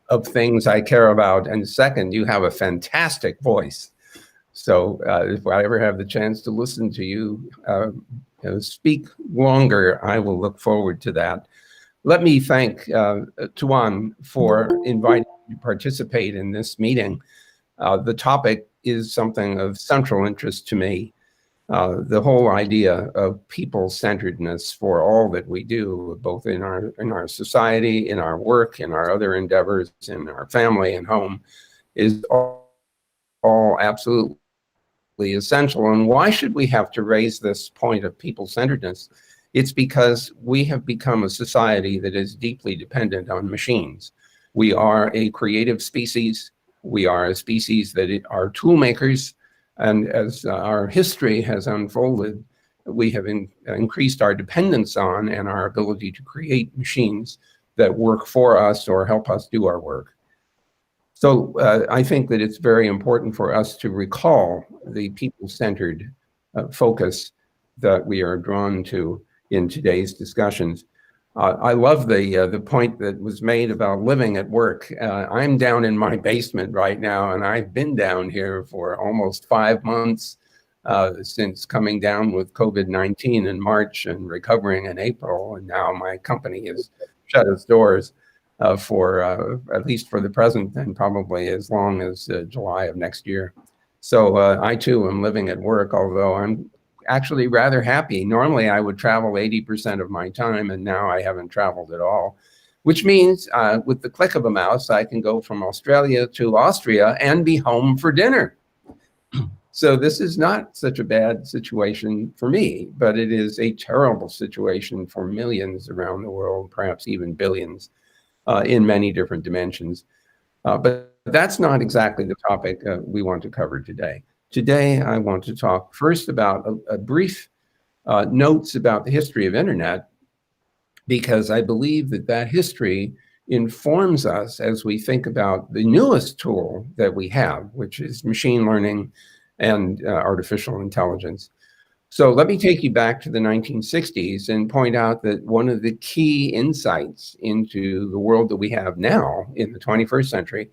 of things I care about. And second, you have a fantastic voice. So if I ever have the chance to listen to you, speak longer, I will look forward to that. Let me thank Tuan for inviting me to participate in this meeting. The topic is something of central interest to me. The whole idea of people-centeredness for all that we do, both in our society, in our work, in our other endeavors, in our family and home, is all absolutely essential. And why should we have to raise this point of people-centeredness? It's because we have become a society that is deeply dependent on machines. We are a creative species. We are a species that are tool makers. And as our history has unfolded, we have increased our dependence on and our ability to create machines that work for us or help us do our work. So I think that it's very important for us to recall the people-centered focus that we are drawn to in today's discussions. I love the point that was made about living at work. I'm down in my basement right now, and I've been down here for almost 5 months since coming down with COVID-19 in March and recovering in April. And now my company has shut its doors for at least for the present, and probably as long as July of next year. So I too am living at work, although I'm actually rather happy. Normally I would travel 80% of my time, and now I haven't traveled at all, which means with the click of a mouse, I can go from Australia to Austria and be home for dinner. So this is not such a bad situation for me, but it is a terrible situation for millions around the world, perhaps even billions in many different dimensions. But that's not exactly the topic we want to cover today. Today, I want to talk first about a brief notes about the history of internet, because I believe that that history informs us as we think about the newest tool that we have, which is machine learning and artificial intelligence. So let me take you back to the 1960s and point out that one of the key insights into the world that we have now in the 21st century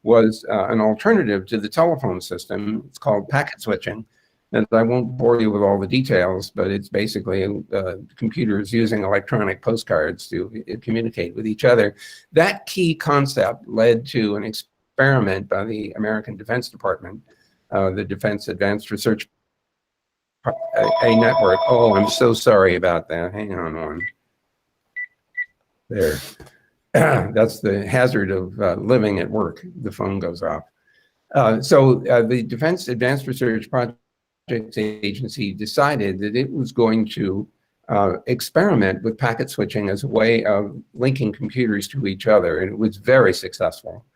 was an alternative to the telephone system. It's called packet switching. And I won't bore you with all the details, but it's basically computers using electronic postcards to communicate with each other. That key concept led to an experiment by the American Defense Department, the Defense Advanced Research, a network. Oh, I'm so sorry about that. Hang on one. There. That's the hazard of living at work. The phone goes off. So the Defense Advanced Research Projects Agency decided that it was going to experiment with packet switching as a way of linking computers to each other, and it was very successful.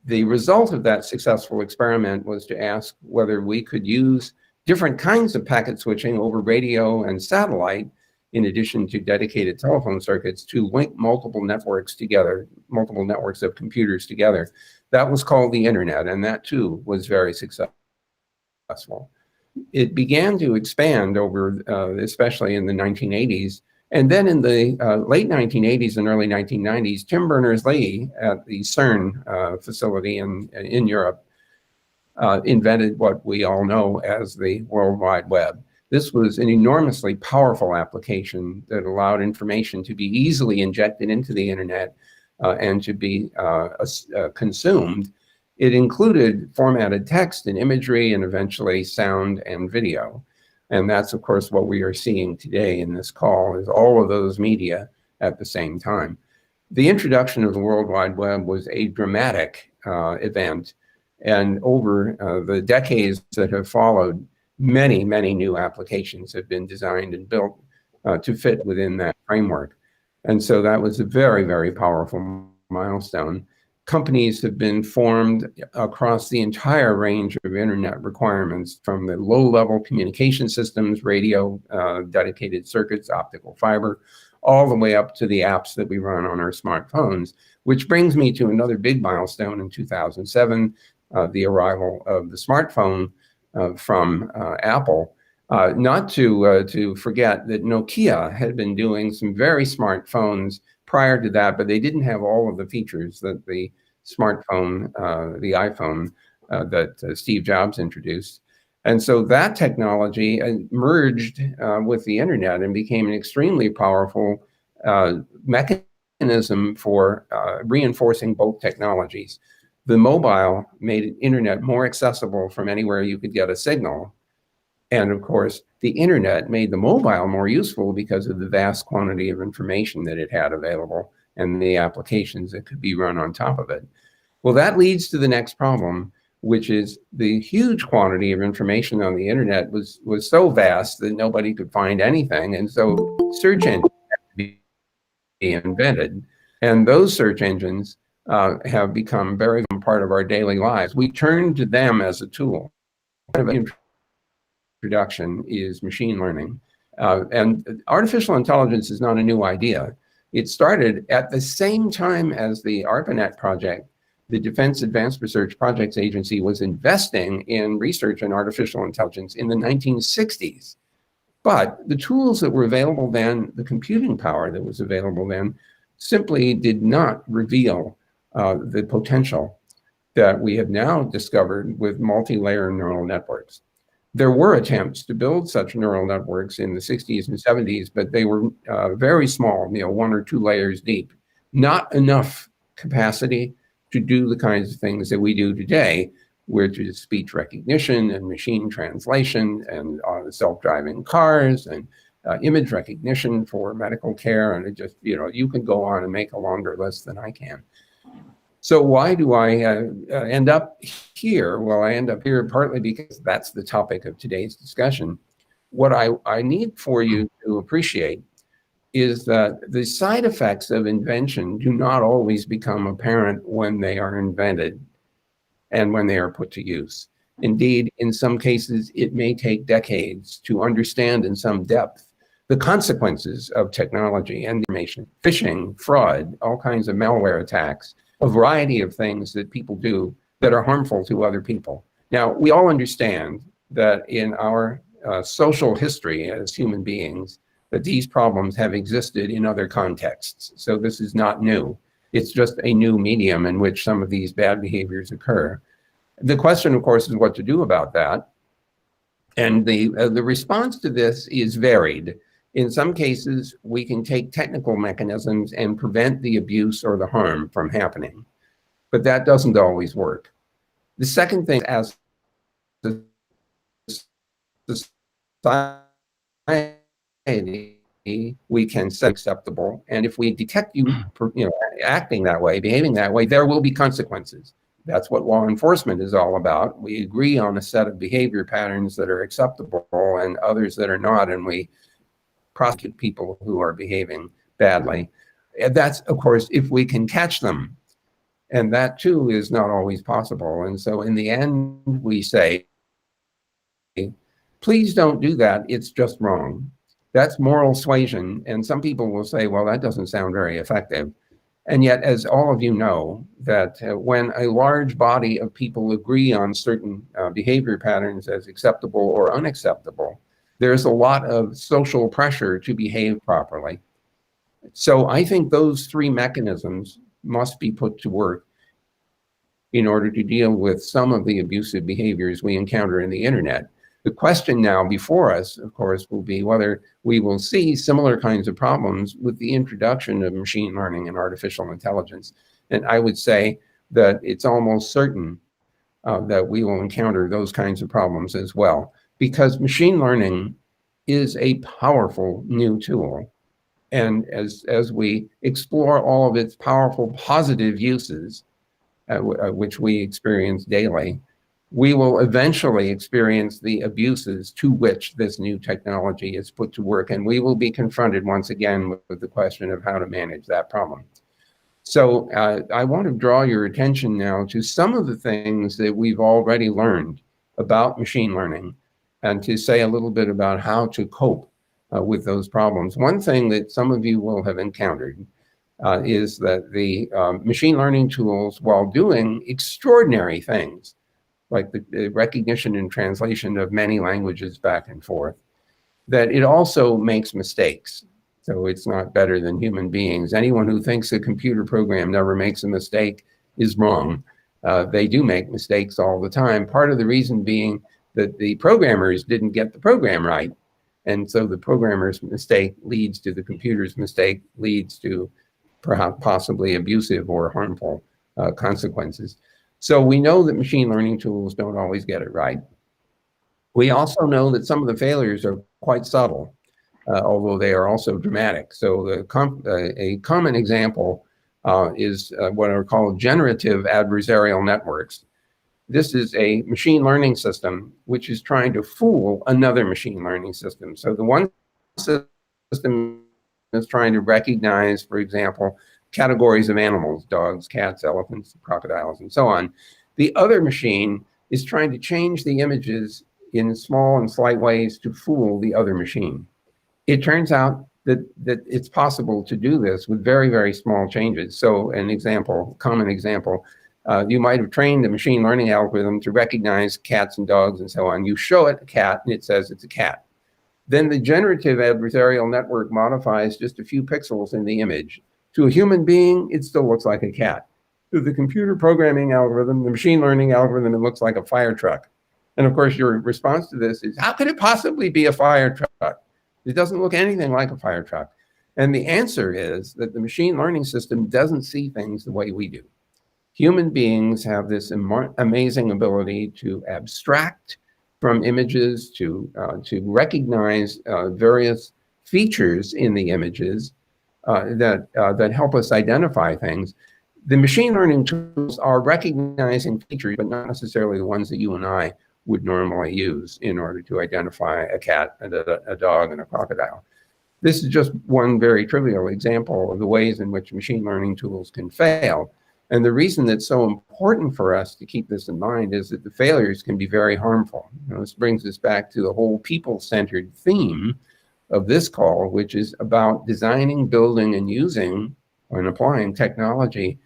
The result of that successful experiment was to ask whether we could use different kinds of packet switching over radio and satellite, in addition to dedicated telephone circuits, to link multiple networks together, multiple networks of computers together. That was called the internet, and that too was very successful. It began to expand over, especially in the 1980s. And then in the late 1980s and early 1990s, Tim Berners-Lee at the CERN facility in Europe invented what we all know as the World Wide Web. This was an enormously powerful application that allowed information to be easily injected into the internet and to be consumed. It included formatted text and imagery and eventually sound and video. And that's, of course, what we are seeing today in this call, is all of those media at the same time. The introduction of the World Wide Web was a dramatic event. And over the decades that have followed, many, many new applications have been designed and built to fit within that framework. And so that was a very, very powerful milestone. Companies have been formed across the entire range of internet requirements, from the low-level communication systems, radio, dedicated circuits, optical fiber, all the way up to the apps that we run on our smartphones, which brings me to another big milestone in 2007, the arrival of the smartphone from Apple. Not to forget that Nokia had been doing some very smart phones prior to that, but they didn't have all of the features that the smartphone, the iPhone that Steve Jobs introduced. And so that technology merged with the internet and became an extremely powerful mechanism for reinforcing both technologies. The mobile made internet more accessible from anywhere you could get a signal. And of course, the internet made the mobile more useful because of the vast quantity of information that it had available and the applications that could be run on top of it. Well, that leads to the next problem, which is the huge quantity of information on the internet was so vast that nobody could find anything. And so search engines had to be invented. And those search engines have become very part of our daily lives. We turn to them as a tool. Introduction is machine learning. And artificial intelligence is not a new idea. It started at the same time as the ARPANET project. The Defense Advanced Research Projects Agency was investing in research in artificial intelligence in the 1960s. But the tools that were available then, the computing power that was available then, simply did not reveal the potential that we have now discovered with multi-layer neural networks. There were attempts to build such neural networks in the 60s and 70s, but they were very small, 1 or 2 layers deep. Not enough capacity to do the kinds of things that we do today, which is speech recognition and machine translation and self-driving cars and image recognition for medical care. And it just, you can go on and make a longer list than I can. So why do I end up here? Well, I end up here partly because that's the topic of today's discussion. What I need for you to appreciate is that the side effects of invention do not always become apparent when they are invented and when they are put to use. Indeed, in some cases, it may take decades to understand in some depth the consequences of technology and information, phishing, fraud, all kinds of malware attacks, a variety of things that people do that are harmful to other people. Now, we all understand that in our social history as human beings, that these problems have existed in other contexts. So this is not new. It's just a new medium in which some of these bad behaviors occur. The question, of course, is what to do about that. And the response to this is varied. In some cases, we can take technical mechanisms and prevent the abuse or the harm from happening. But that doesn't always work. The second thing, as a society, we can set acceptable. And if we detect you, acting that way, behaving that way, there will be consequences. That's what law enforcement is all about. We agree on a set of behavior patterns that are acceptable and others that are not, and we prosecute people who are behaving badly. And that's, of course, if we can catch them. And that, too, is not always possible. And so in the end, we say, please don't do that. It's just wrong. That's moral suasion. And some people will say, well, that doesn't sound very effective. And yet, as all of you know, that when a large body of people agree on certain behavior patterns as acceptable or unacceptable, there's a lot of social pressure to behave properly. So I think those 3 mechanisms must be put to work in order to deal with some of the abusive behaviors we encounter in the internet. The question now before us, of course, will be whether we will see similar kinds of problems with the introduction of machine learning and artificial intelligence. And I would say that it's almost certain that we will encounter those kinds of problems as well, because machine learning is a powerful new tool. And as we explore all of its powerful positive uses, which we experience daily, we will eventually experience the abuses to which this new technology is put to work. And we will be confronted once again with the question of how to manage that problem. So I want to draw your attention now to some of the things that we've already learned about machine learning, and to say a little bit about how to cope with those problems. One thing that some of you will have encountered is that the machine learning tools, while doing extraordinary things, like the recognition and translation of many languages back and forth, that it also makes mistakes. So it's not better than human beings. Anyone who thinks a computer program never makes a mistake is wrong. They do make mistakes all the time. Part of the reason being that the programmers didn't get the program right. And so the programmer's mistake leads to the computer's mistake, leads to perhaps possibly abusive or harmful consequences. So we know that machine learning tools don't always get it right. We also know that some of the failures are quite subtle, although they are also dramatic. So a common example is what are called generative adversarial networks. This is a machine learning system which is trying to fool another machine learning system. So the one system is trying to recognize, for example, categories of animals: dogs, cats, elephants, crocodiles, and so on. The other machine is trying to change the images in small and slight ways to fool the other machine. It turns out that it's possible to do this with very, very small changes. So an example, common example, you might have trained the machine learning algorithm to recognize cats and dogs and so on. You show it a cat and it says it's a cat. Then the generative adversarial network modifies just a few pixels in the image. To a human being, it still looks like a cat. To the computer programming algorithm, the machine learning algorithm, it looks like a fire truck. And of course, your response to this is, how could it possibly be a fire truck? It doesn't look anything like a fire truck. And the answer is that the machine learning system doesn't see things the way we do. Human beings have this amazing ability to abstract from images, to recognize various features in the images that help us identify things. The machine learning tools are recognizing features, but not necessarily the ones that you and I would normally use in order to identify a cat and a dog and a crocodile. This is just one very trivial example of the ways in which machine learning tools can fail. And the reason that's so important for us to keep this in mind is that the failures can be very harmful. This brings us back to the whole people-centered theme of this call, which is about designing, building, and using and applying technology,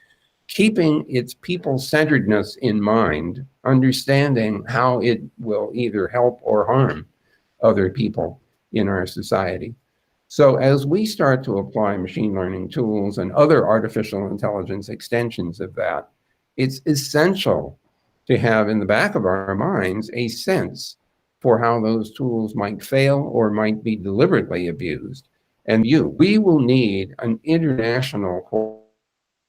keeping its people-centeredness in mind, understanding how it will either help or harm other people in our society. So as we start to apply machine learning tools and other artificial intelligence extensions of that, it's essential to have in the back of our minds a sense for how those tools might fail or might be deliberately abused. And we will need an international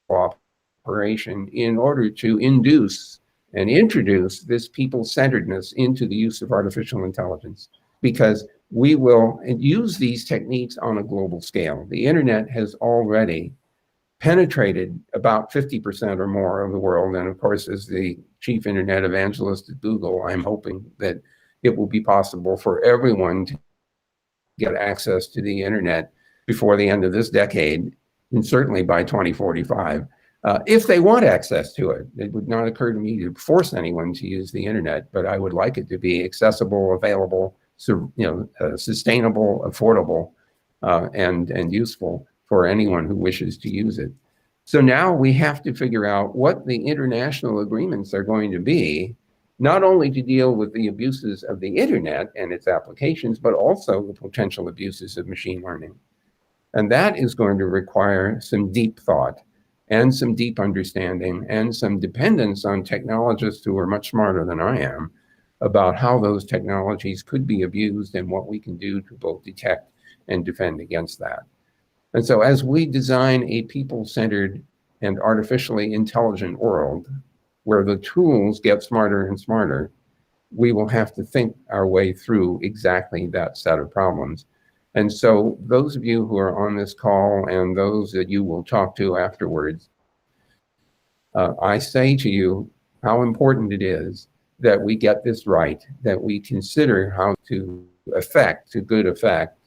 cooperation in order to induce and introduce this people-centeredness into the use of artificial intelligence, because we will use these techniques on a global scale. The internet has already penetrated about 50% or more of the world. And of course, as the chief internet evangelist at Google, I'm hoping that it will be possible for everyone to get access to the internet before the end of this decade, and certainly by 2045. If they want access to it, it would not occur to me to force anyone to use the internet, but I would like it to be accessible, available, sustainable, affordable, and useful for anyone who wishes to use it. So now we have to figure out what the international agreements are going to be, not only to deal with the abuses of the internet and its applications, but also the potential abuses of machine learning. And that is going to require some deep thought and some deep understanding and some dependence on technologists who are much smarter than I am about how those technologies could be abused and what we can do to both detect and defend against that. And so as we design a people-centered and artificially intelligent world where the tools get smarter and smarter, we will have to think our way through exactly that set of problems. And so those of you who are on this call and those that you will talk to afterwards, I say to you how important it is that we get this right, that we consider how to good effect,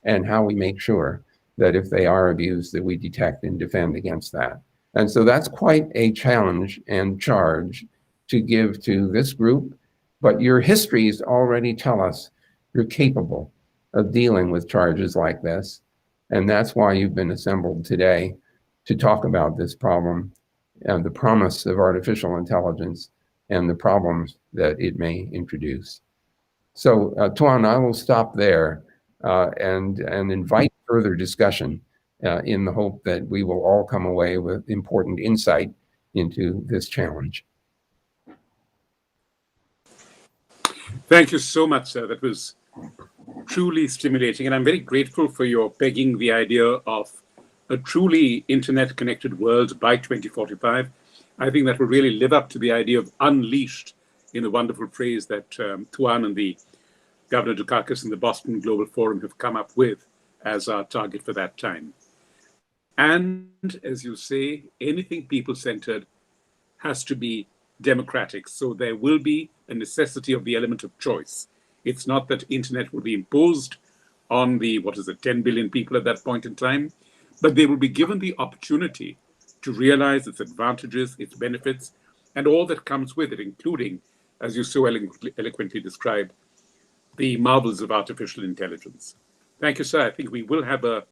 and how we make sure that if they are abused, that we detect and defend against that. And so that's quite a challenge and charge to give to this group, but your histories already tell us you're capable of dealing with charges like this. And that's why you've been assembled today to talk about this problem and the promise of artificial intelligence and the problems that it may introduce. So Tuan, I will stop there and invite further discussion in the hope that we will all come away with important insight into this challenge. Thank you so much, sir. That was truly stimulating. And I'm very grateful for your pegging the idea of a truly internet-connected world by 2045. I think that will really live up to the idea of unleashed in the wonderful phrase that Tuan and the Governor Dukakis and the Boston Global Forum have come up with as our target for that time. And as you say, anything people-centered has to be democratic. So there will be a necessity of the element of choice. It's not that internet will be imposed on the, 10 billion people at that point in time, but they will be given the opportunity to realize its advantages, its benefits, and all that comes with it, including, as you so eloquently described, the marvels of artificial intelligence. Thank you, sir. I think we will have a